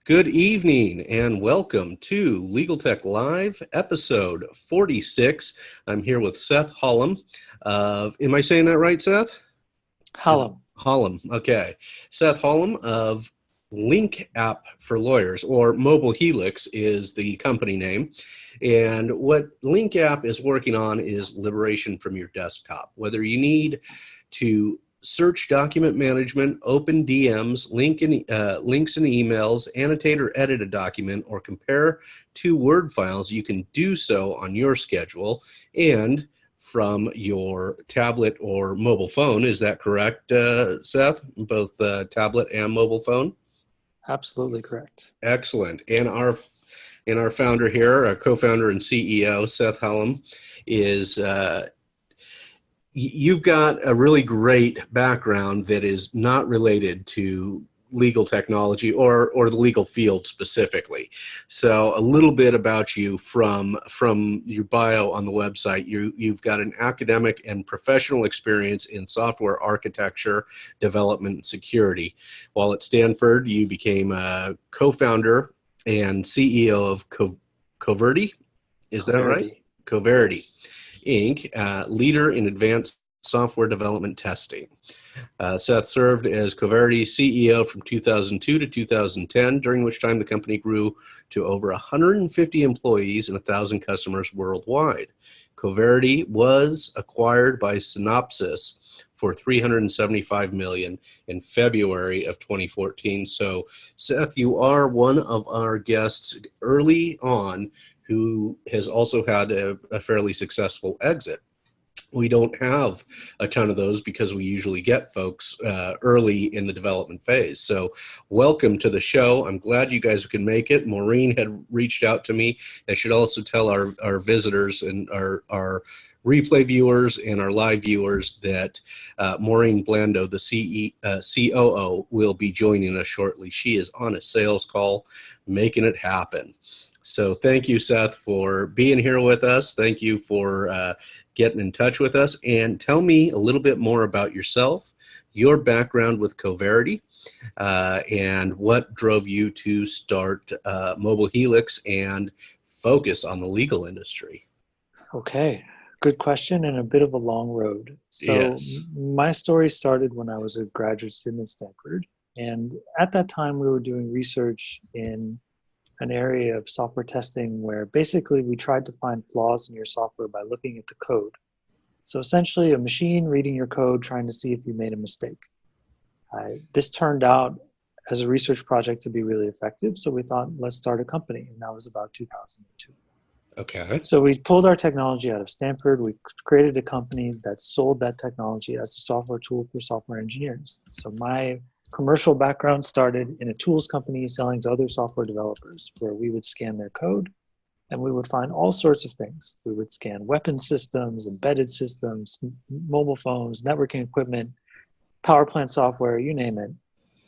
Good evening and welcome to Legal Tech Live, episode 46. I'm here with Seth Hallem am I saying that right, Seth? Hallem. Hallem, okay. Seth Hallem of LINKApp for Lawyers, or Mobile Helix is the company name. And what LINKApp is working on is liberation from your desktop. Whether you need to search document management, open DMs, links and emails, annotate or edit a document, or compare two Word files, you can do so on your schedule and from your tablet or mobile phone. Is that correct, Seth? Both tablet and mobile phone? Absolutely correct. Excellent. And our founder here, our co-founder and CEO, Seth Hallem, is you've got a really great background that is not related to legal technology or the legal field specifically. So a little bit about you from your bio on the website. You've got an academic and professional experience in software architecture, development, and security. While at Stanford, you became a co-founder and CEO of Coverity. Is that right? Coverity. Yes. Inc., leader in advanced software development testing. Seth served as Coverity CEO from 2002 to 2010, during which time the company grew to over 150 employees and 1,000 customers worldwide. Coverity was acquired by Synopsys for $375 million in February of 2014. So, Seth, you are one of our guests early on who has also had a fairly successful exit. We don't have a ton of those because we usually get folks early in the development phase. So welcome to the show. I'm glad you guys can make it. Maureen had reached out to me. I should also tell our visitors and our replay viewers and our live viewers that Maureen Blando, the COO, will be joining us shortly. She is on a sales call, making it happen. So thank you, Seth, for being here with us. Thank you for getting in touch with us. And tell me a little bit more about yourself, your background with Coverity, and what drove you to start Mobile Helix and focus on the legal industry. Okay, good question and a bit of a long road. So yes. My story started when I was a graduate student at Stanford. And at that time, we were doing research in an area of software testing where basically we tried to find flaws in your software by looking at the code. So essentially a machine reading your code, trying to see if you made a mistake. This turned out as a research project to be really effective. So we thought, let's start a company. And that was about 2002. Okay. So we pulled our technology out of Stanford. We created a company that sold that technology as a software tool for software engineers. So my commercial background started in a tools company selling to other software developers, where we would scan their code and we would find all sorts of things. We would scan weapon systems, embedded systems, mobile phones, networking equipment, power plant software, you name it.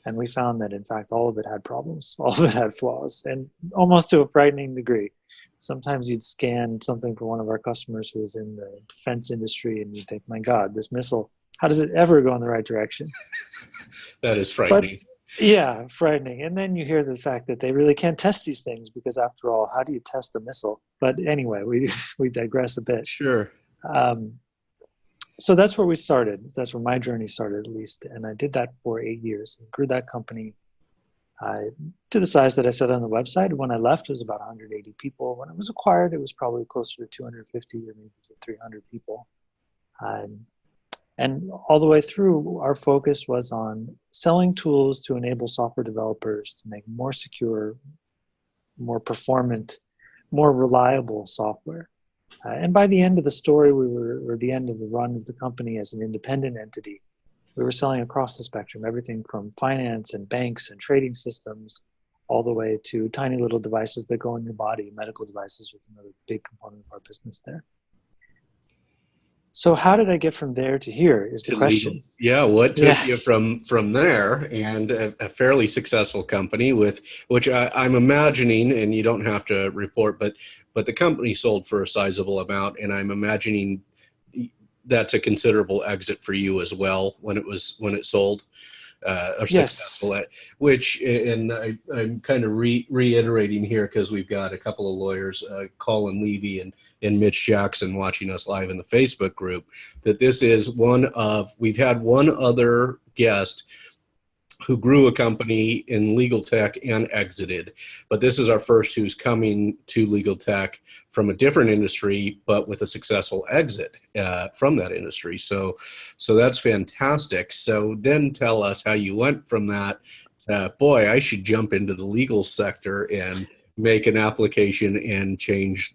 And we found that, in fact, all of it had problems. All of it had flaws, and almost to a frightening degree. Sometimes you'd scan something for one of our customers who was in the defense industry, and you'd think, my God, this missile, how does it ever go in the right direction? That is frightening. But, yeah, frightening. And then you hear the fact that they really can't test these things because, after all, how do you test a missile? But anyway, we digress a bit. Sure. So that's where we started. That's where my journey started, at least. And I did that for 8 years. And grew that company to the size that I said on the website. When I left, it was about 180 people. When it was acquired, it was probably closer to 250 or maybe 300 people. And all the way through, our focus was on selling tools to enable software developers to make more secure, more performant, more reliable software. And by the end of the story, or the end of the run of the company as an independent entity, we were selling across the spectrum, everything from finance and banks and trading systems, all the way to tiny little devices that go in your body. Medical devices was another big component of our business there. So how did I get from there to here is the question. Legal. Yeah, what took you from there and a fairly successful company with which I'm imagining, and you don't have to report, but the company sold for a sizable amount, and I'm imagining that's a considerable exit for you as well when it sold. are Yes. successful at, which, and I'm kind of reiterating here because we've got a couple of lawyers, Colin Levy and Mitch Jackson, watching us live in the Facebook group, that this is we've had one other guest who grew a company in legal tech and exited, but this is our first who's coming to legal tech from a different industry, but with a successful exit from that industry. So that's fantastic. So then tell us how you went from that, boy, I should jump into the legal sector and make an application and change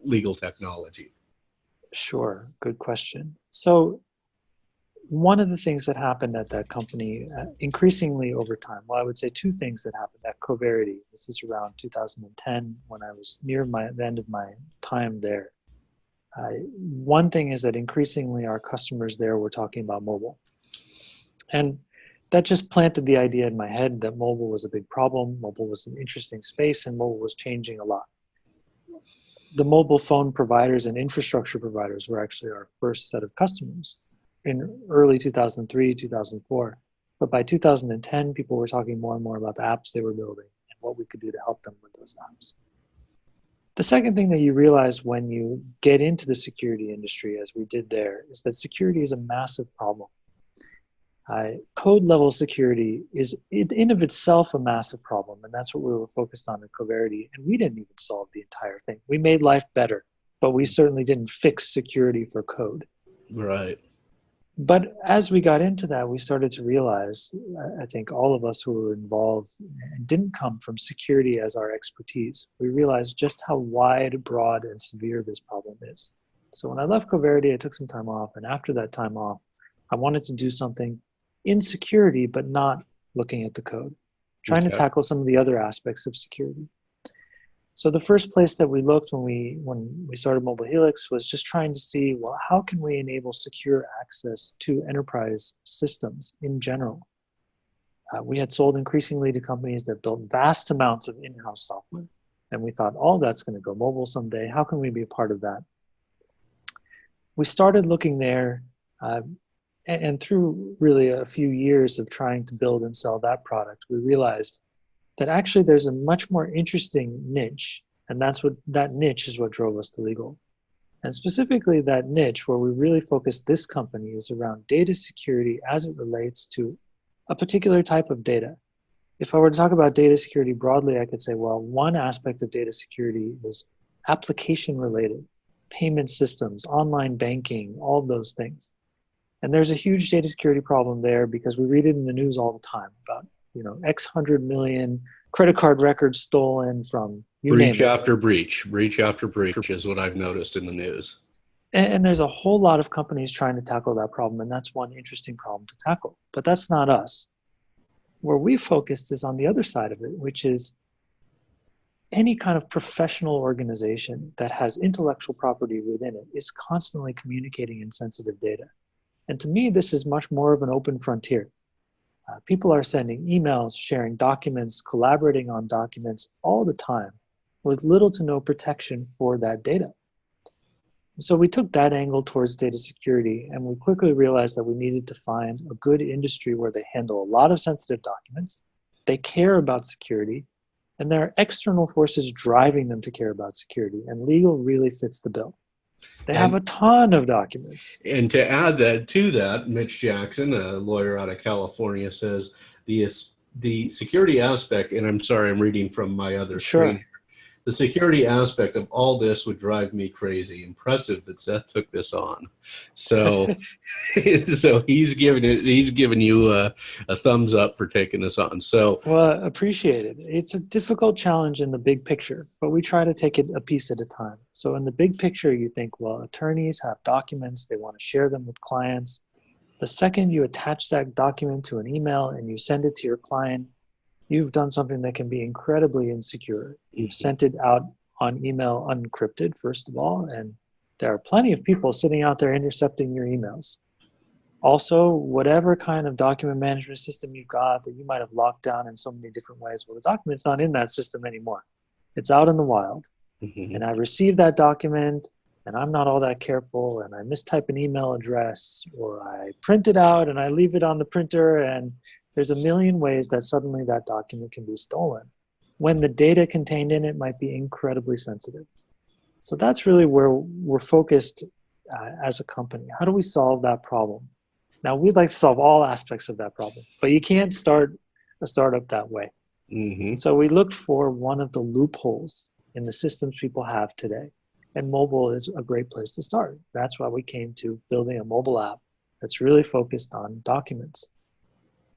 legal technology. Sure. Good question. So one of the things that happened at that company increasingly over time, well, I would say two things that happened at Coverity. This is around 2010 when I was near the end of my time there. One thing is that increasingly our customers there were talking about mobile. And that just planted the idea in my head that mobile was a big problem, mobile was an interesting space, and mobile was changing a lot. The mobile phone providers and infrastructure providers were actually our first set of customers in early 2003, 2004. But by 2010, people were talking more and more about the apps they were building and what we could do to help them with those apps. The second thing that you realize when you get into the security industry, as we did there, is that security is a massive problem. Code level security is in of itself a massive problem, and that's what we were focused on at Coverity, and we didn't even solve the entire thing. We made life better, but we certainly didn't fix security for code. Right. But as we got into that, we started to realize, I think all of us who were involved and didn't come from security as our expertise, we realized just how wide, broad, and severe this problem is. So when I left Coverity, I took some time off, and after that time off, I wanted to do something in security, but not looking at the code, trying to tackle some of the other aspects of security. So the first place that we looked when we started Mobile Helix was just trying to see, well, how can we enable secure access to enterprise systems in general? We had sold increasingly to companies that built vast amounts of in-house software. And we thought, oh, that's going to go mobile someday. How can we be a part of that? We started looking there, and through really a few years of trying to build and sell that product, we realized that actually there's a much more interesting niche, and that niche is what drove us to legal. And specifically that niche where we really focused this company is around data security as it relates to a particular type of data. If I were to talk about data security broadly, I could say, well, one aspect of data security is application related, payment systems, online banking, all of those things. And there's a huge data security problem there because we read it in the news all the time about, X 100 million credit card records stolen from breach after breach is what I've noticed in the news. And there's a whole lot of companies trying to tackle that problem, and that's one interesting problem to tackle. But that's not us. Where we focused is on the other side of it, which is any kind of professional organization that has intellectual property within it is constantly communicating in sensitive data. And to me, this is much more of an open frontier. People are sending emails, sharing documents, collaborating on documents all the time with little to no protection for that data. So we took that angle towards data security, and we quickly realized that we needed to find a good industry where they handle a lot of sensitive documents, they care about security, and there are external forces driving them to care about security, and legal really fits the bill. They have a ton of documents. And to add that to that, Mitch Jackson, a lawyer out of California, says the security aspect, and I'm sorry, I'm reading from my other screen. The security aspect of all this would drive me crazy. Impressive that Seth took this on. So, so he's giving you a thumbs up for taking this on. So, well, appreciate it. It's a difficult challenge in the big picture, but we try to take it a piece at a time. So in the big picture, you think, well, attorneys have documents, they want to share them with clients. The second you attach that document to an email and you send it to your client, you've done something that can be incredibly insecure. You've sent it out on email unencrypted, first of all, and there are plenty of people sitting out there intercepting your emails. Also, whatever kind of document management system you've got that you might have locked down in so many different ways, well, the document's not in that system anymore. It's out in the wild. And I received that document, and I'm not all that careful, and I mistype an email address, or I print it out and I leave it on the printer, and there's a million ways that suddenly that document can be stolen, when the data contained in it might be incredibly sensitive. So that's really where we're focused as a company. How do we solve that problem? Now, we'd like to solve all aspects of that problem, but you can't start a startup that way. Mm-hmm. So we looked for one of the loopholes in the systems people have today. And mobile is a great place to start. That's why we came to building a mobile app that's really focused on documents.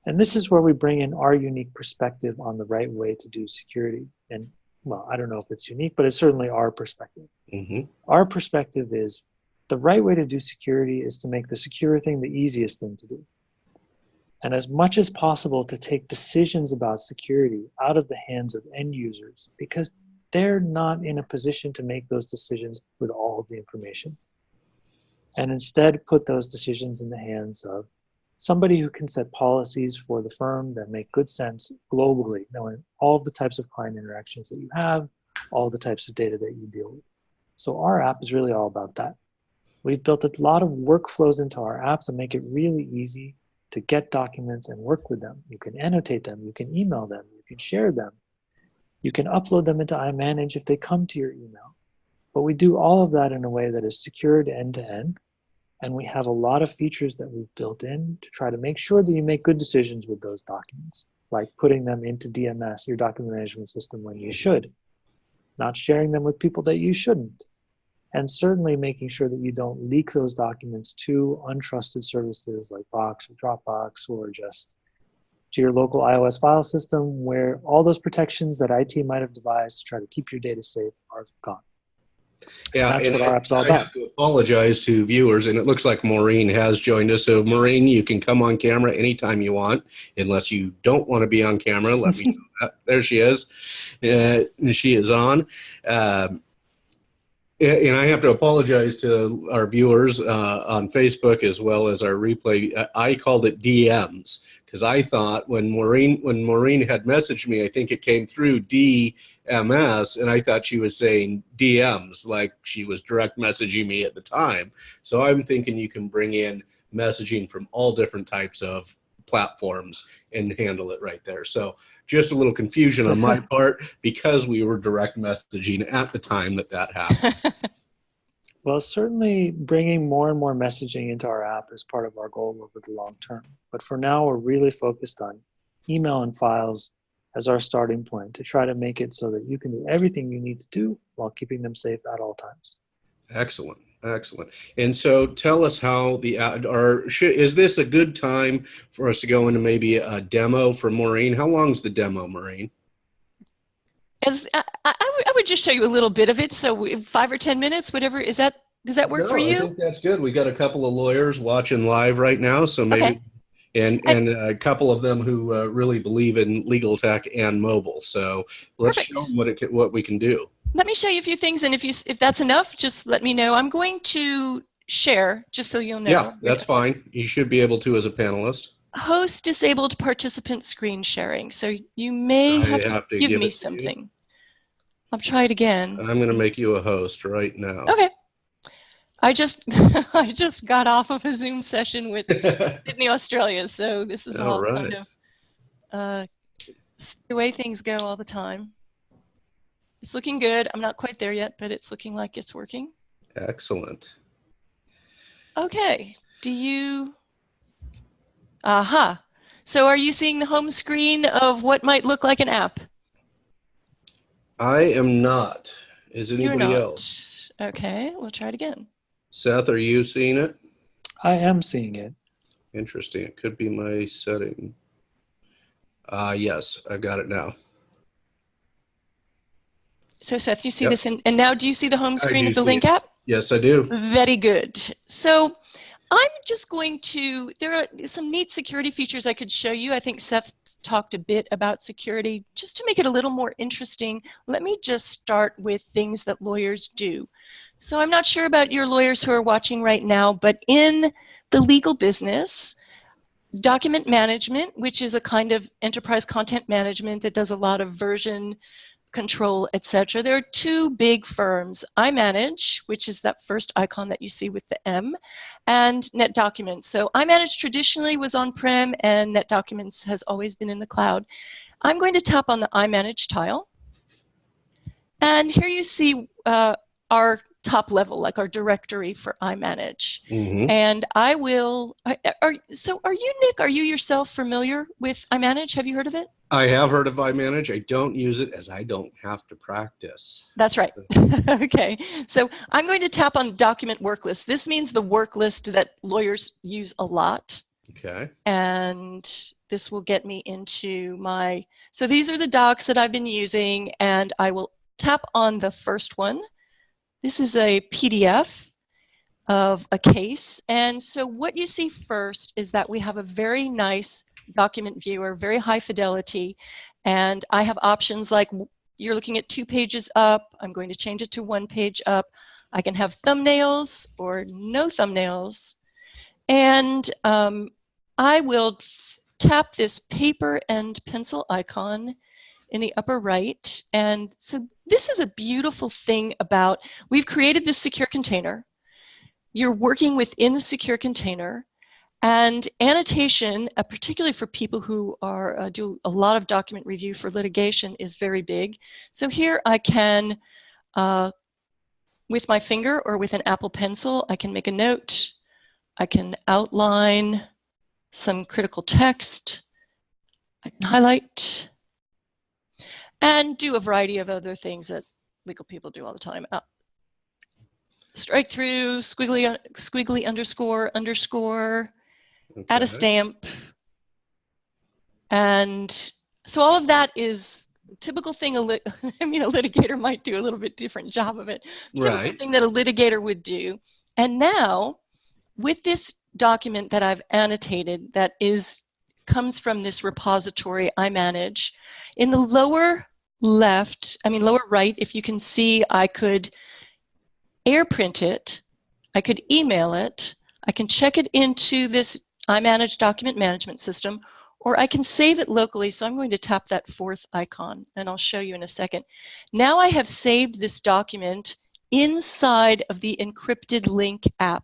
And this is where we bring in our unique perspective on the right way to do security. And well, I don't know if it's unique, but it's certainly our perspective. Mm-hmm. Our perspective is the right way to do security is to make the secure thing the easiest thing to do. And as much as possible to take decisions about security out of the hands of end users, because they're not in a position to make those decisions with all of the information. And instead put those decisions in the hands of somebody who can set policies for the firm that make good sense globally, knowing all of the types of client interactions that you have, all the types of data that you deal with. So our app is really all about that. We've built a lot of workflows into our app to make it really easy to get documents and work with them. You can annotate them, you can email them, you can share them. You can upload them into iManage if they come to your email. But we do all of that in a way that is secured end to end. And we have a lot of features that we've built in to try to make sure that you make good decisions with those documents, like putting them into DMS, your document management system, when you should, not sharing them with people that you shouldn't, and certainly making sure that you don't leak those documents to untrusted services like Box or Dropbox or just to your local iOS file system, where all those protections that IT might have devised to try to keep your data safe are gone. Yeah, That's and what our app's all I about. have to apologize to viewers, and it looks like Maureen has joined us. So, Maureen, you can come on camera anytime you want, unless you don't want to be on camera. Let me know that. There she is. She is on. And I have to apologize to our viewers on Facebook as well as our replay. I called it DMs because I thought when Maureen had messaged me, I think it came through DMS, and I thought she was saying DMs, like she was direct messaging me at the time. So I'm thinking you can bring in messaging from all different types of platforms and handle it right there. So just a little confusion on my part because we were direct messaging at the time that happened. Well, certainly bringing more and more messaging into our app is part of our goal over the long term. But for now, we're really focused on email and files as our starting point to try to make it so that you can do everything you need to do while keeping them safe at all times. Excellent. Excellent. And so tell us how is this a good time for us to go into maybe a demo for Maureen? How long is the demo, Maureen? I would just show you a little bit of it. So 5 or 10 minutes, whatever. Does that work for you? I think that's good. We got a couple of lawyers watching live right now, so maybe, okay. and a couple of them who really believe in legal tech and mobile. So let's Perfect. show them what we can do. Let me show you a few things, and if that's enough, just let me know. I'm going to share, just so you'll know. Yeah, that's fine. You should be able to as a panelist. Host disabled participant screen sharing. So you may have to give me something. I'll try it again. I'm going to make you a host right now. Okay. I just got off of a Zoom session with Sydney, Australia, so this is all right. Kind of the way things go all the time. It's looking good. I'm not quite there yet, but it's looking like it's working. Excellent. Okay. Do you? Aha. So are you seeing the home screen of what might look like an app? I am not. Is anybody else? Okay, we'll try it again. Seth, are you seeing it? I am seeing it. Interesting. It could be my setting. Yes, I got it now. So Seth, you see this, and now do you see the home screen of the LINKApp? Yes, I do. Very good. So I'm just going to, there are some neat security features I could show you. I think Seth talked a bit about security. Just to make it a little more interesting, let me just start with things that lawyers do. So I'm not sure about your lawyers who are watching right now, but in the legal business, document management, which is a kind of enterprise content management that does a lot of version control, etc. There are two big firms, iManage, which is that first icon that you see with the M, and NetDocuments. So iManage traditionally was on-prem, and NetDocuments has always been in the cloud. I'm going to tap on the iManage tile. And here you see our top level, like our directory for iManage. Mm-hmm. And I will, so are you, Nick, are you yourself familiar with iManage? Have you heard of it? I have heard of iManage. I don't use it as I don't have to practice. That's right. Okay. So I'm going to tap on document work list. This means the work list that lawyers use a lot. Okay. And this will get me into my, so these are the docs that I've been using, and I will tap on the first one. This is a PDF of a case. And so what you see first is that we have a very nice document viewer, very high fidelity. And I have options like you're looking at 2 pages up. I'm going to change it to 1 page up. I can have thumbnails or no thumbnails. And I will tap this paper and pencil icon in the upper right. And so this is a beautiful thing about, we've created this secure container. You're working within the secure container, and annotation, particularly for people who are do a lot of document review for litigation, is very big. So here I can, with my finger or with an Apple Pencil, I can make a note. I can outline some critical text. I can highlight and do a variety of other things that legal people do all the time. Strike through, squiggly underscore, okay. Add a stamp. And so all of that is a typical thing, I mean, a litigator might do a little bit different job of it. Typical Right. thing that a litigator would do. And now, with this document that I've annotated that comes from this repository iManage, in the lower left, I mean lower right, if you can see, I could AirPrint it, I could email it, I can check it into this iManage document management system, or I can save it locally. So I'm going to tap that 4th icon, and I'll show you in a second. Now I have saved this document inside of the encrypted LINKApp.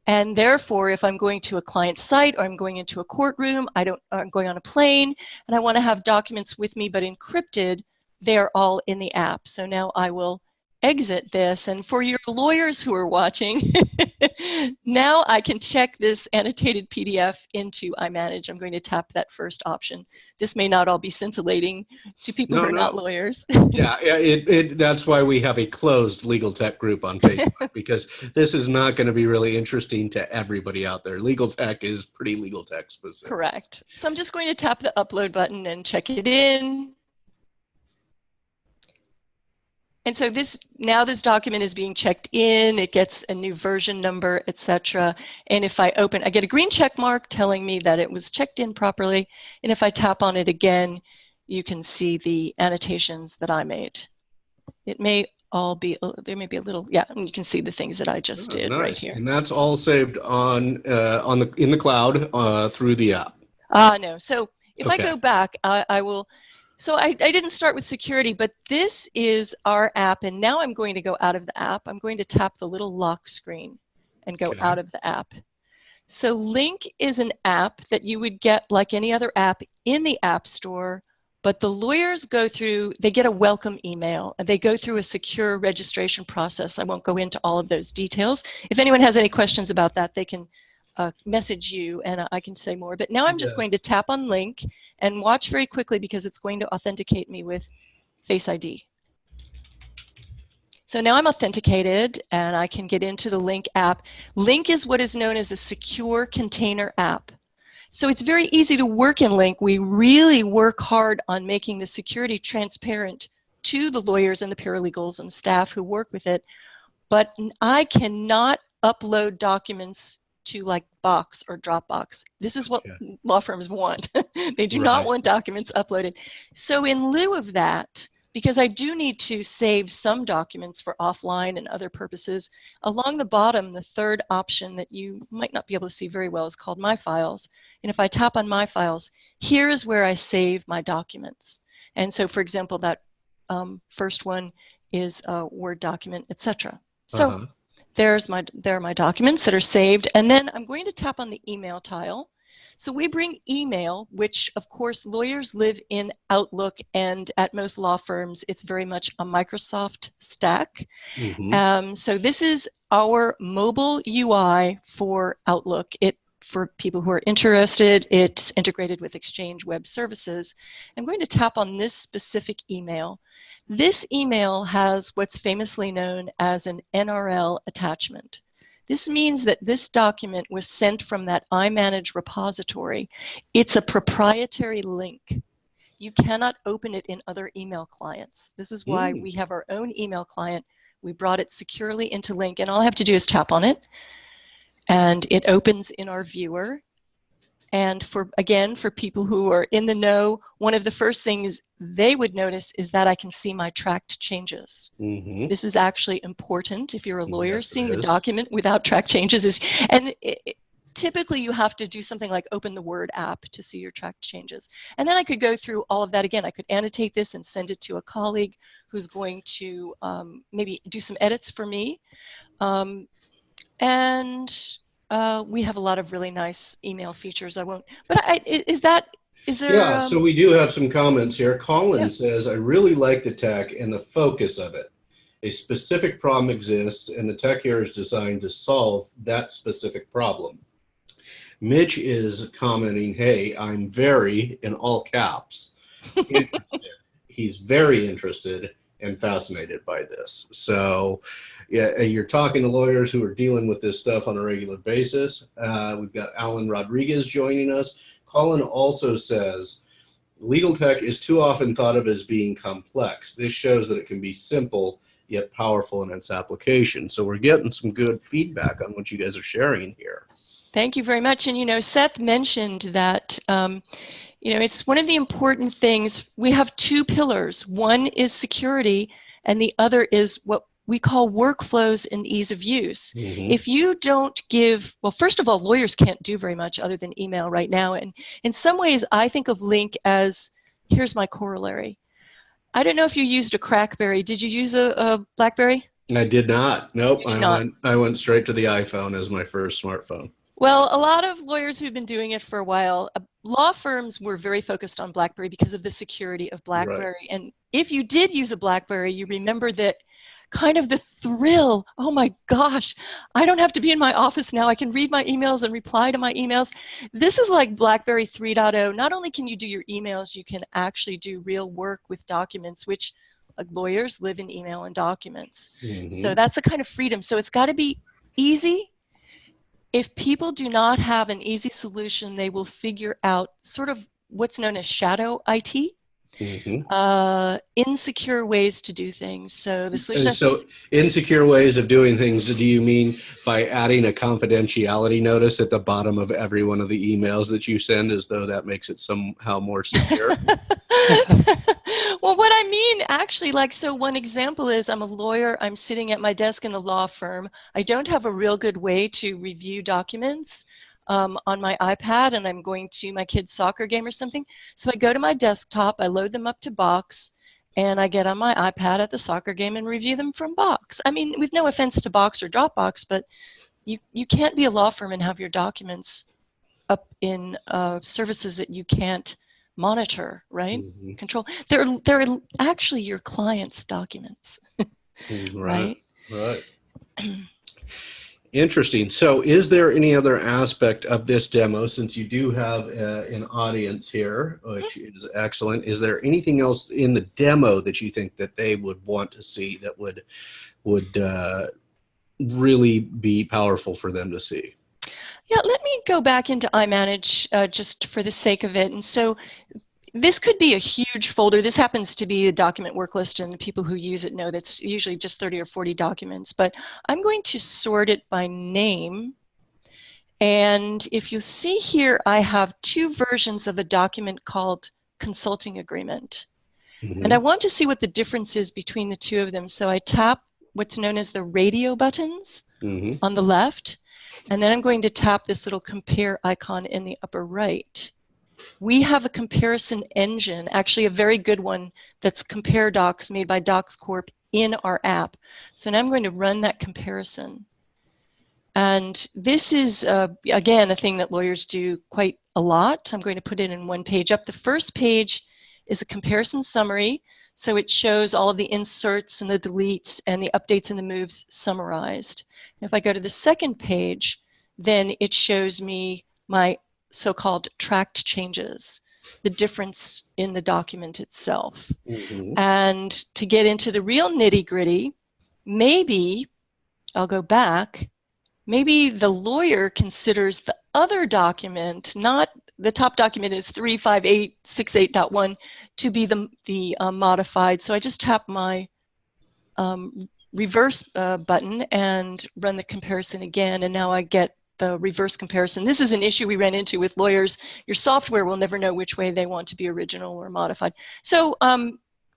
And therefore, if I'm going to a client site, or I'm going into a courtroom, I'm going on a plane, and I want to have documents with me but encrypted, they are all in the app. So now I will exit this, and for your lawyers who are watching, now I can check this annotated PDF into iManage. I'm going to tap that first option. This may not all be scintillating to people who are not lawyers. Yeah, that's why we have a closed legal tech group on Facebook, because this is not going to be really interesting to everybody out there. Legal tech is pretty legal tech specific. Correct. So I'm just going to tap the upload button and check it in. And so now this document is being checked in, it gets a new version number, etc. And if I open, I get a green check mark telling me that it was checked in properly. And if I tap on it again, you can see the annotations that I made. It may all be, there may be a little, yeah, and you can see the things that I just did right here. And that's all saved in the cloud through the app. No. So if I go back, I will. So I didn't start with security, but this is our app, and now I'm going to go out of the app. I'm going to tap the little lock screen and go out of the app. So Link is an app that you would get like any other app in the App Store, but the lawyers they get a welcome email, and they go through a secure registration process. I won't go into all of those details. If anyone has any questions about that, they can message you and I can say more. But now I'm just going to tap on Link and watch very quickly, because it's going to authenticate me with Face ID. So now I'm authenticated and I can get into the Link app. Link is what is known as a secure container app. So it's very easy to work in Link. We really work hard on making the security transparent to the lawyers and the paralegals and staff who work with it. But I cannot upload documents to like Box or Dropbox. This is what law firms want. They do not want documents uploaded. So in lieu of that, because I do need to save some documents for offline and other purposes, along the bottom, the third option that you might not be able to see very well is called My Files. And if I tap on My Files, here is where I save my documents. And so, for example, that first one is a Word document, etc. So there are my documents that are saved, and then I'm going to tap on the email tile. So we bring email, which of course lawyers live in Outlook, and at most law firms, it's very much a Microsoft stack. So this is our mobile UI for Outlook. For people who are interested, it's integrated with Exchange Web Services. I'm going to tap on this specific email. This email has what's famously known as an NRL attachment. This means that this document was sent from that iManage repository. It's a proprietary link. You cannot open it in other email clients. This is why we have our own email client. We brought it securely into Link, and all I have to do is tap on it, and it opens in our viewer. And again, for people who are in the know, one of the first things they would notice is that I can see my tracked changes. This is actually important if you're a lawyer. Yes, seeing the document without tracked changes is, typically you have to do something like open the Word app to see your tracked changes. And then I could go through all of that again. I could annotate this and send it to a colleague who's going to maybe do some edits for me. We have a lot of really nice email features. I won't, but is there? Yeah, so we do have some comments here. Colin says, I really like the tech and the focus of it. A specific problem exists, and the tech here is designed to solve that specific problem. Mitch is commenting, hey, I'm very, in all caps, interested. He's very interested and fascinated by this. So yeah, you're talking to lawyers who are dealing with this stuff on a regular basis. We've got Alan Rodriguez joining us. Colin also says, legal tech is too often thought of as being complex. This shows that it can be simple yet powerful in its application. So we're getting some good feedback on what you guys are sharing here. Thank you very much. And Seth mentioned that it's one of the important things. We have two pillars. One is security, and the other is what we call workflows and ease of use. If you don't give, well, first of all, lawyers can't do very much other than email right now. And in some ways, I think of Link as, here's my corollary. I don't know if you used a Crackberry. Did you use a BlackBerry? I did not. Nope. I went straight to the iPhone as my first smartphone. Well, a lot of lawyers who've been doing it for a while, law firms were very focused on BlackBerry because of the security of BlackBerry. Right. And if you did use a BlackBerry, you remember that kind of the thrill, oh my gosh, I don't have to be in my office now. I can read my emails and reply to my emails. This is like BlackBerry 3.0. Not only can you do your emails, you can actually do real work with documents, which lawyers live in email and documents. So that's the kind of freedom. So it's got to be easy. If people do not have an easy solution, they will figure out sort of what's known as shadow IT. Insecure ways to do things. So the solution. And so insecure ways of doing things, do you mean by adding a confidentiality notice at the bottom of every one of the emails that you send, as though that makes it somehow more secure? Well, what I mean, actually, so one example is I'm a lawyer. I'm sitting at my desk in the law firm. I don't have a real good way to review documents on my iPad, and I'm going to my kid's soccer game or something. So I go to my desktop, I load them up to Box, and I get on my iPad at the soccer game and review them from Box. I mean, with no offense to Box or Dropbox, but you can't be a law firm and have your documents up in services that you can't monitor, right? Control. They're actually your client's documents, right? Right. Interesting. So is there any other aspect of this demo, since you do have an audience here, which is excellent, is there anything else in the demo that you think that they would want to see that would really be powerful for them to see? Yeah, let me go back into iManage just for the sake of it. And so this could be a huge folder. This happens to be a document work list, and the people who use it know that's usually just 30 or 40 documents. But I'm going to sort it by name. And if you see here, I have two versions of a document called Consulting Agreement. And I want to see what the difference is between the two of them. So I tap what's known as the radio buttons on the left. And then I'm going to tap this little compare icon in the upper right. we have a comparison engine, actually a very good one, that's Compare Docs made by Docs Corp in our app. So now I'm going to run that comparison. And this is, again, a thing that lawyers do quite a lot. I'm going to put it in one page up. The first page is a comparison summary. So it shows all of the inserts and the deletes and the updates and the moves summarized. If I go to the second page, then it shows me my so-called tracked changes, the difference in the document itself. Mm-hmm. And to get into the real nitty-gritty, maybe, I'll go back, maybe the lawyer considers the other document, not the top document is 35868.1, to be the modified. So I just tap my reverse button and run the comparison again, and now I get the reverse comparison. This is an issue we ran into with lawyers. Your software will never know which way they want to be original or modified. So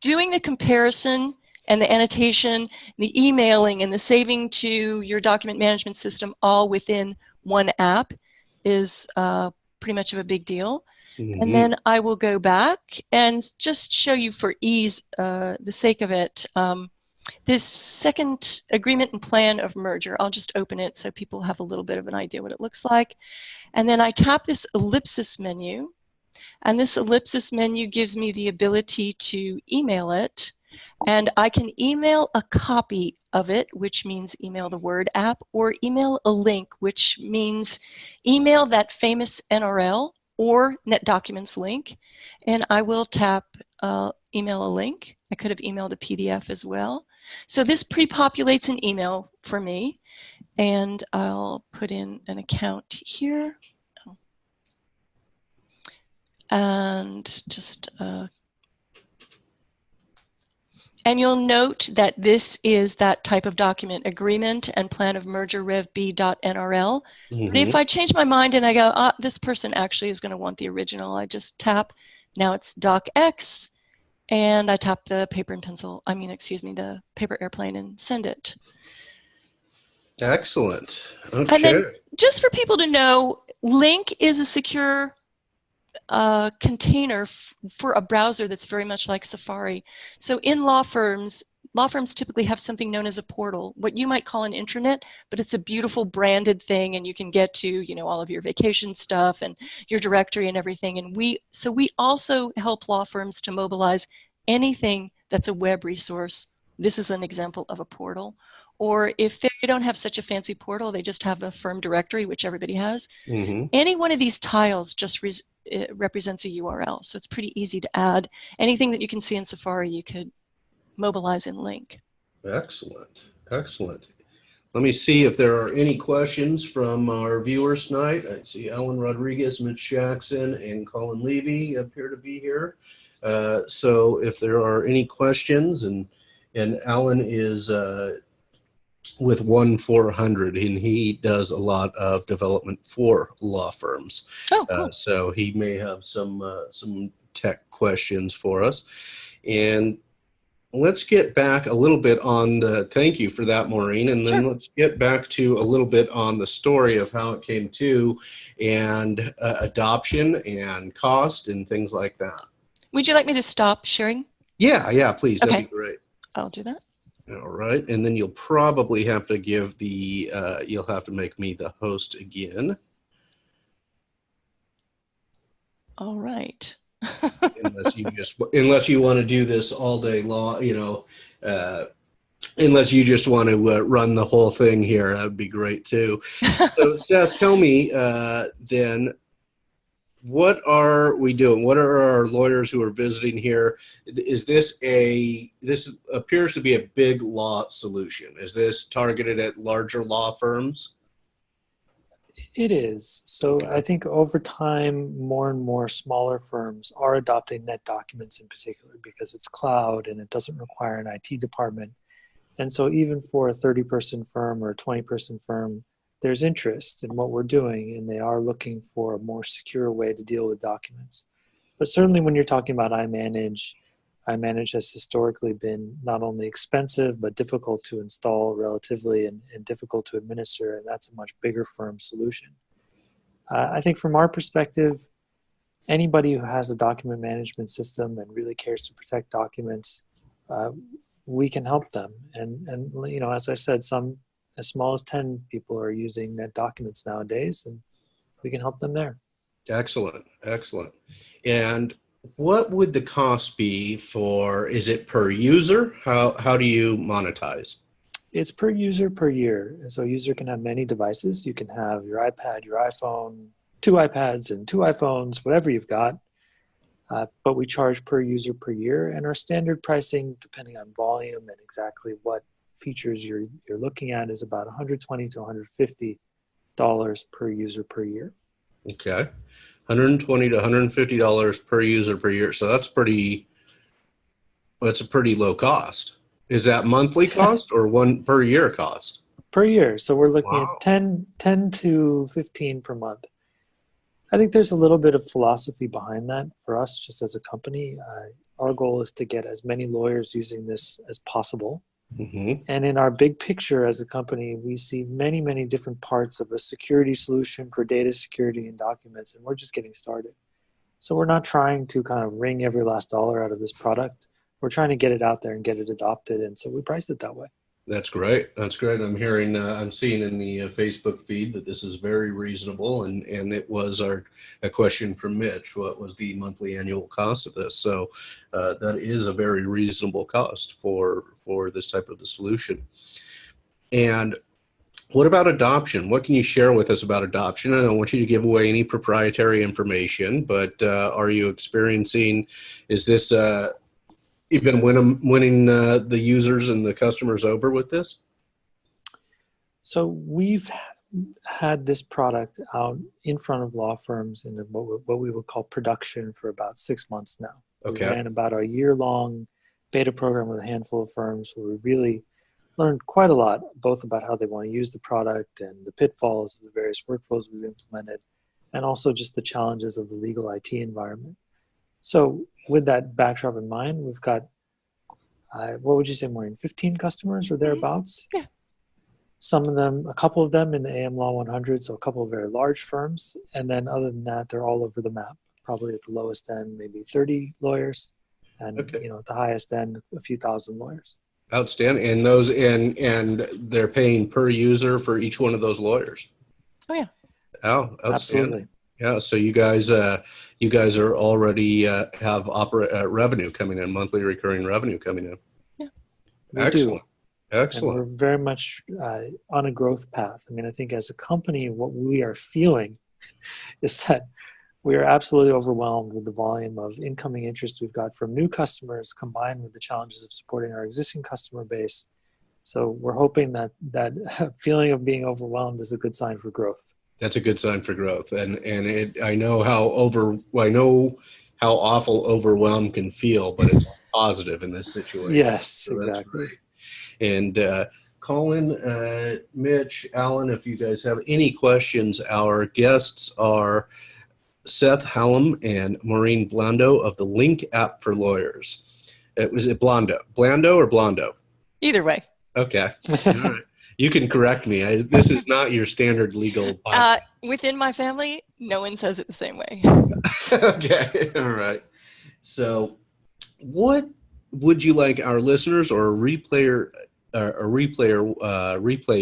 doing the comparison and the annotation, the emailing, and the saving to your document management system all within one app is pretty much of a big deal. Mm-hmm. And then I will go back and just show you for ease, the sake of it, this second agreement and plan of merger. I'll just open it so people have a little bit of an idea what it looks like. And then I tap this ellipsis menu, and this ellipsis menu gives me the ability to email it. And I can email a copy of it, which means email the Word app, or email a link, which means email that famous NRL or NetDocuments link. And I will tap email a link. I could have emailed a PDF as well. So this pre-populates an email for me, and I'll put in an account here. And just and you'll note that this is that type of document, agreement and plan of merger rev b.nrl. Mm-hmm. But if I change my mind and I go, this person actually is going to want the original, I just tap, now it's docx, and I tap the paper and pencil, the paper airplane and send it. Excellent. Okay. And then just for people to know, Link is a secure container for a browser that's very much like Safari. So in law firms typically have something known as a portal, what you might call an intranet, but it's a beautiful branded thing, and you can get to, all of your vacation stuff and your directory and everything. And we also help law firms to mobilize anything that's a web resource. This is an example of a portal. Or if they don't have such a fancy portal, they just have a firm directory, which everybody has. Mm-hmm. Any one of these tiles just it represents a URL, so it's pretty easy to add. Anything that you can see in Safari, you could mobilize in Link. Excellent. Excellent. Let me see if there are any questions from our viewers tonight. I see Alan Rodriguez, Mitch Jackson, and Colin Levy appear to be here. So if there are any questions, and Alan is with 1-400, and he does a lot of development for law firms. Oh, cool. So he may have some tech questions for us. And let's get back a little bit on thank you for that, Maureen, and then let's get back to a little bit on the story of how it came to, and adoption and cost and things like that. Would you like me to stop sharing? Yeah, please. Okay. That'd be great. I'll do that. All right, and then you'll probably have to give you'll have to make me the host again. All right. unless you want to do this all day long, unless you just want to run the whole thing here, that would be great too. So Seth, tell me then, what are we doing? What are our lawyers who are visiting here? This appears to be a big law solution. Is this targeted at larger law firms? It is. So I think over time, more and more smaller firms are adopting NetDocuments in particular because it's cloud and it doesn't require an IT department. And so even for a 30-person firm or a 20-person firm, there's interest in what we're doing, and they are looking for a more secure way to deal with documents. But certainly when you're talking about iManage has historically been not only expensive, but difficult to install relatively and difficult to administer, and that's a much bigger firm solution. I think from our perspective, anybody who has a document management system and really cares to protect documents, we can help them. And you know, as I said, some as small as 10 people are using NetDocuments nowadays, and we can help them there. Excellent, excellent. And what would the cost be for, is it per user? How do you monetize? It's per user per year. And so a user can have many devices. You can have your iPad, your iPhone, 2 iPads and 2 iPhones, whatever you've got. But we charge per user per year. And our standard pricing, depending on volume and exactly what features you're looking at, is about $120 to $150 per user per year. Okay. $120 to $150 per user per year. So that's a pretty low cost. Is that monthly cost or one per year cost? Per year. So we're looking Wow. at 10 to 15 per month. I think there's a little bit of philosophy behind that for us, just as a company. Our goal is to get as many lawyers using this as possible. Mm-hmm. And in our big picture as a company, we see many, many different parts of a security solution for data security and documents, and we're just getting started. So we're not trying to kind of wring every last dollar out of this product. We're trying to get it out there and get it adopted, and so we priced it that way. That's great. That's great. I'm seeing in the Facebook feed that this is very reasonable, and it was a question from Mitch. What was the monthly annual cost of this? So that is a very reasonable cost for this type of a solution. And what about adoption? What can you share with us about adoption? I don't want you to give away any proprietary information, but are you experiencing, is this you've been winning the users and the customers over with this? So we've had this product out in front of law firms in what we would call production for about 6 months now. Okay. We ran about a year-long beta program with a handful of firms where we really learned quite a lot, both about how they want to use the product and the pitfalls of the various workflows we've implemented, and also just the challenges of the legal IT environment. So with that backdrop in mind, we've got, what would you say, Maureen, 15 customers or thereabouts? Yeah. Some of them, a couple of them in the AM Law 100, so a couple of very large firms. And then other than that, they're all over the map, probably at the lowest end, maybe 30 lawyers. And Okay. you know, at the highest end, a few thousand lawyers. Outstanding. And those and they're paying per user for each one of those lawyers. Oh yeah. Oh, outstanding. Absolutely. Yeah. So you guys are already have revenue coming in, monthly recurring revenue coming in. Yeah. We Excellent. do. Excellent. And we're very much on a growth path. I mean, I think as a company, what we are feeling is that we are absolutely overwhelmed with the volume of incoming interest we've got from new customers combined with the challenges of supporting our existing customer base. So we're hoping that feeling of being overwhelmed is a good sign for growth. That's a good sign for growth. I know how awful overwhelmed can feel, but it's positive in this situation. Yes, So exactly. that's great. And Colin, Mitch, Alan, if you guys have any questions, our guests are Seth Hallem and Maureen Blando of the LINKApp for Lawyers. Was it Blando or Blondo? Either way. Okay. All right. You can correct me. This is not your standard legal podcast. Within my family, no one says it the same way. Okay. All right. So what would you like our listeners or replay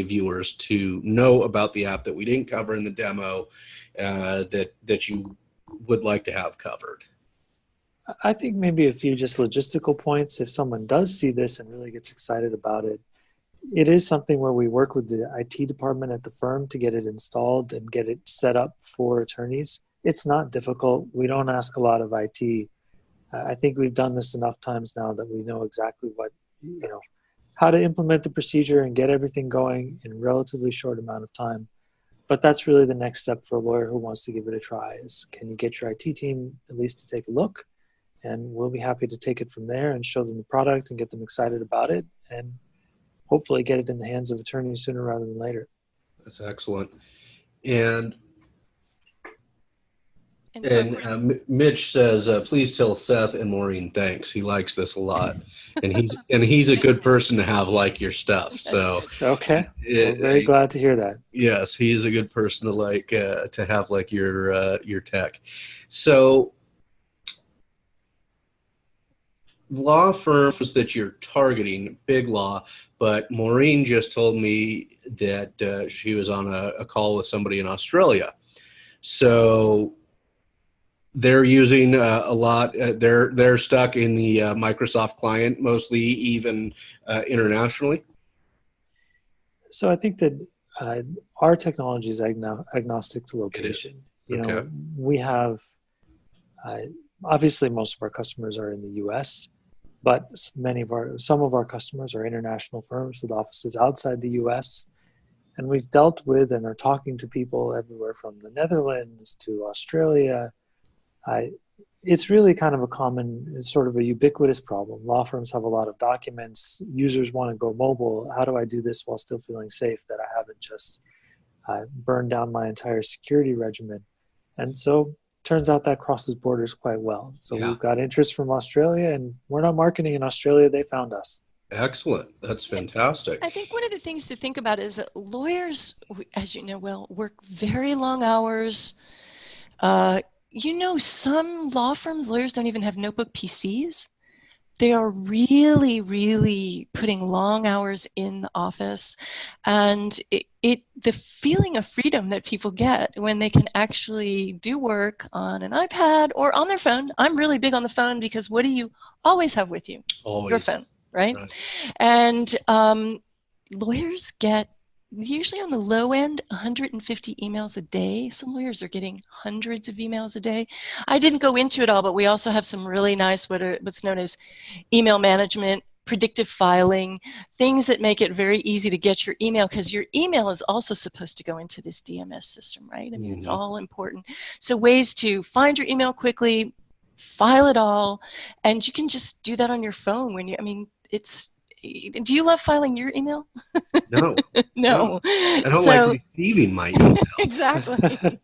viewers to know about the app that we didn't cover in the demo that you would like to have covered? I think maybe a few just logistical points. If someone does see this and really gets excited about it, it is something where we work with the IT department at the firm to get it installed and get it set up for attorneys. It's not difficult. We don't ask a lot of IT. I think we've done this enough times now that we know exactly how to implement the procedure and get everything going in a relatively short amount of time. But that's really the next step for a lawyer who wants to give it a try is, can you get your IT team at least to take a look? And we'll be happy to take it from there and show them the product and get them excited about it and hopefully get it in the hands of attorneys sooner rather than later. That's excellent. And Mitch says, please tell Seth and Maureen thanks. He likes this a lot. And he's a good person to have like your stuff. So okay. Very glad to hear that. Yes, he is a good person to like to have like your tech. So law firms that you're targeting, big law, but Maureen just told me that she was on a call with somebody in Australia. So they're using a lot. They're stuck in the Microsoft client, mostly, even internationally. So I think that our technology is agnostic to location. You Okay. know, we have obviously most of our customers are in the U.S., but some of our customers are international firms with offices outside the U.S. And we've dealt with and are talking to people everywhere from the Netherlands to Australia. It's really kind of a common, it's sort of a ubiquitous problem. Law firms have a lot of documents. Users want to go mobile. How do I do this while still feeling safe that I haven't just burned down my entire security regimen? And so turns out that crosses borders quite well. So Yeah. we've got interest from Australia, and we're not marketing in Australia. They found us. Excellent. That's fantastic. I think one of the things to think about is that lawyers, as you know well, work very long hours. You know, some law firms, lawyers don't even have notebook PCs. They are really, really putting long hours in the office, and the feeling of freedom that people get when they can actually do work on an iPad or on their phone. I'm really big on the phone because what do you always have with you? Always. Your phone, right? And lawyers get, usually on the low end, 150 emails a day. Some lawyers are getting hundreds of emails a day. I didn't go into it all, but we also have some really nice what's known as email management, predictive filing, things that make it very easy to get your email, because your email is also supposed to go into this DMS system, right? I mean, it's all important. So ways to find your email quickly, file it all, and you can just do that on your phone when you, I mean, do you love filing your email? No. No. I don't like receiving my email. Exactly.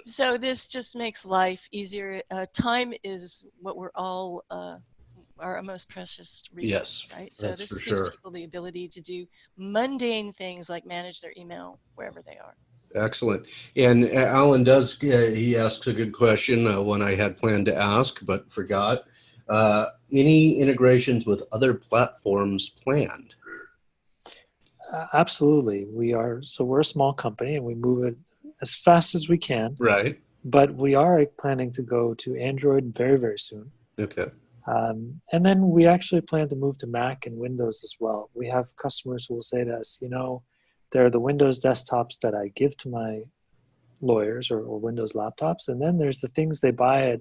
So this just makes life easier. Time is what we're all our most precious resource, Yes, right? So that's this for gives sure. people the ability to do mundane things like manage their email wherever they are. Excellent. And Alan does, he asks a good question, one I had planned to ask but forgot. Any integrations with other platforms planned? Absolutely. We're a small company and we move it as fast as we can. Right. But we are planning to go to Android very, very soon. Okay. And then we actually plan to move to Mac and Windows as well. We have customers who will say to us, you know, there are the Windows desktops that I give to my lawyers or Windows laptops. And then there's the things they buy at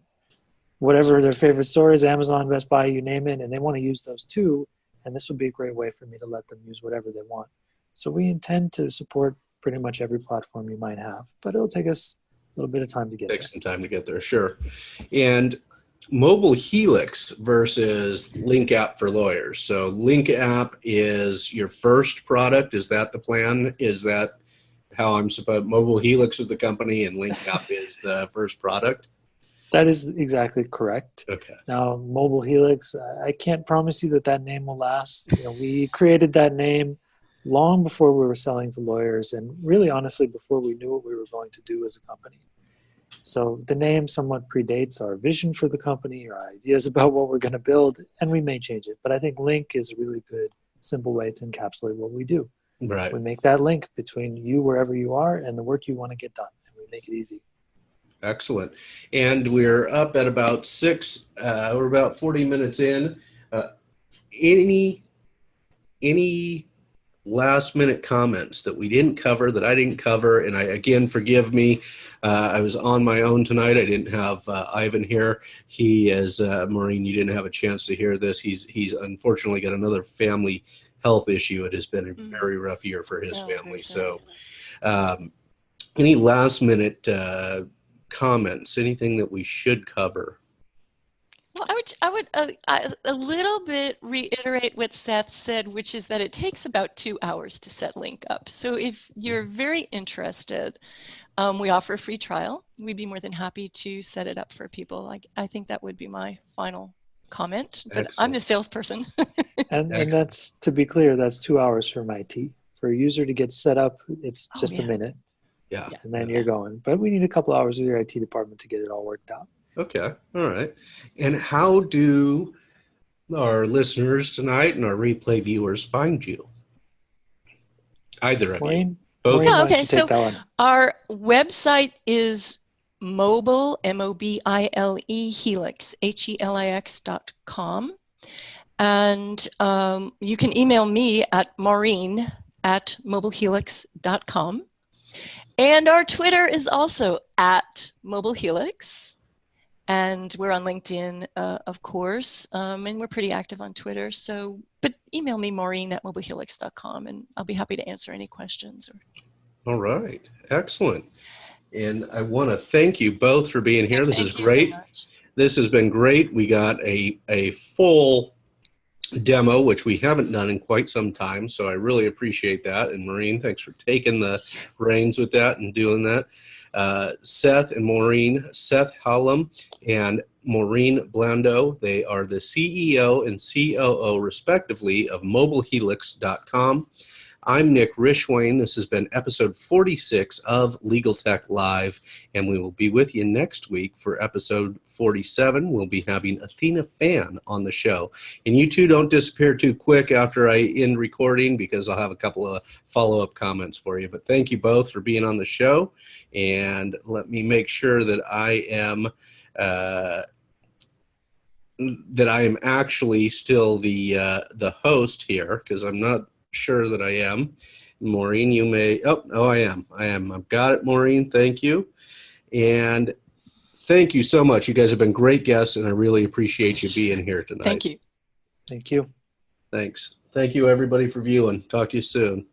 whatever their favorite store is, Amazon, Best Buy, you name it, and they want to use those too. And this would be a great way for me to let them use whatever they want. So we intend to support pretty much every platform you might have, but it'll take us a little bit of time to get there. Take some time to get there, sure. And Mobile Helix versus LINKApp for lawyers. So LINKApp is your first product. Is that the plan? Is that how I'm supposed? Mobile Helix is the company and LINKApp is the first product? That is exactly correct. Okay. Now, Mobile Helix, I can't promise you that name will last. You know, we created that name long before we were selling to lawyers and really honestly before we knew what we were going to do as a company. So the name somewhat predates our vision for the company, our ideas about what we're going to build, and we may change it. But I think Link is a really good, simple way to encapsulate what we do. Right. We make that link between you wherever you are and the work you want to get done, and we make it easy. Excellent. And we're up at about we're about 40 minutes in. Any last minute comments that we didn't cover, that I didn't cover? And again, forgive me. I was on my own tonight. I didn't have Ivan here. He is, Maureen, you didn't have a chance to hear this. He's unfortunately got another family health issue. It has been a very rough year for his family. So any last minute comments, anything that we should cover? Well, I would a little bit reiterate what Seth said, which is that it takes about 2 hours to set LINKApp. So if you're very interested, we offer a free trial. We'd be more than happy to set it up for people. I think that would be my final comment, but Excellent. I'm the salesperson. and that's, to be clear, that's 2 hours from IT. For a user to get set up, it's just a minute. Yeah. And then you're going. But we need a couple hours with your IT department to get it all worked out. Okay. All right. And how do our listeners tonight and our replay viewers find you? Either of you. Maureen? Both. Maureen, Yeah, why don't okay. you take So that one? our website is mobile, M-O-B-I-L-E, Helix, HELIX.com. And you can email me at maureen@mobilehelix.com. And our Twitter is also at mobilehelix. And we're on LinkedIn, of course, and we're pretty active on Twitter. So, but email me, maureen@mobilehelix.com, and I'll be happy to answer any questions. All right. Excellent. And I want to thank you both for being here. This is great. So much. This has been great. We got a full demo, which we haven't done in quite some time. So I really appreciate that. And Maureen, thanks for taking the reins with that and doing that. Seth and Maureen, Seth Hallem and Maureen Blando, they are the CEO and COO, respectively, of mobilehelix.com. I'm Nick Rishwain. This has been episode 46 of Legal Tech Live, and we will be with you next week for episode 47. We'll be having Athena Fan on the show. And you two don't disappear too quick after I end recording, because I'll have a couple of follow-up comments for you. But thank you both for being on the show, and let me make sure that I am actually still the host here, because I'm not sure that I am. Maureen, you may, I am. I've got it, Maureen. Thank you. And thank you so much. You guys have been great guests, and I really appreciate you being here tonight. Thank you. Thank you. Thanks. Thank you, everybody, for viewing. Talk to you soon.